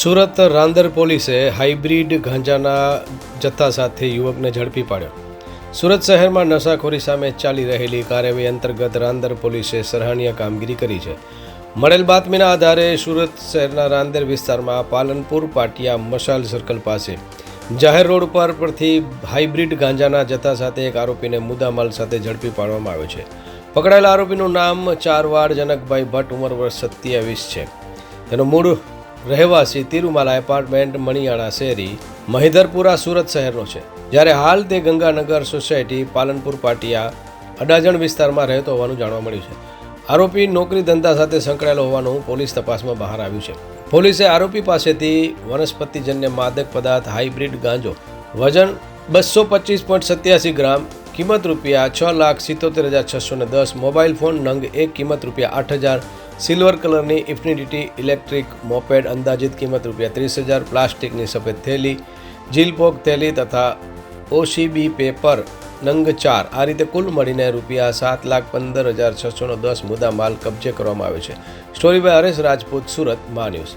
સુરત રાંદેર પોલીસે હાઇબ્રિડ ગાંજાના જથ્થા સાથે યુવકને ઝડપી પાડ્યો. સુરત શહેરમાં નશાખોરી સામે ચાલી રહેલી કાર્યવાહી અંતર્ગત રાંદેર પોલીસે સરાહનીય કામગીરી કરી છે. મળેલ બાતમીના આધારે સુરત શહેરના રાંદેર વિસ્તારમાં પાલનપુર પાટિયા મશાલ સર્કલ પાસે જાહેર રોડ પરથી હાઇબ્રિડ ગાંજાના જથ્થા સાથે એક આરોપીને મુદ્દામાલ સાથે ઝડપી પાડવામાં આવ્યો છે. પકડાયેલા આરોપીનું નામ ચારવાડ જનકભાઈ ભટ્ટ, ઉંમર વર્ષ 27 છે. તેનો મૂળ રહેવાસી તિરુમાલા એપાર્ટમેન્ટ, મણિયાણા શેરી, મહિધરપુરા, સુરત શહેરનો છે. જ્યારે હાલ તે ગંગાનગર સોસાયટી પાલનપુર પાટિયા અડાજણ વિસ્તારમાં રહેતો હોવાનું જાણવા મળ્યું છે. આરોપી નોકરી ધંધા સાથે સંકળાયેલો હોવાનું પોલીસ તપાસમાં બહાર આવ્યું છે. પોલીસે આરોપી પાસેથી વનસ્પતિજન્ય માદક પદાર્થ હાઇબ્રિડ ગાંજો વજન 225.87 ગ્રામ, કિંમત ₹6,77,610, મોબાઈલ ફોન નંગ 1, કિંમત ₹8,000, સિલ્વર કલરની ઇન્ફિનિટી ઇલેક્ટ્રિક મોપેડ અંદાજિત કિંમત ₹30,000, પ્લાસ્ટિકની સફેદ થેલી, જીલપોક થેલી તથા ઓસીબી પેપર નંગ 4, આ રીતે કુલ મળીને ₹7,15,610 મુદ્દા માલ કબજે કરવામાં આવ્યો છે. સ્ટોરી બાય હરેશ રાજપૂત, સુરત, મા ન્યૂઝ.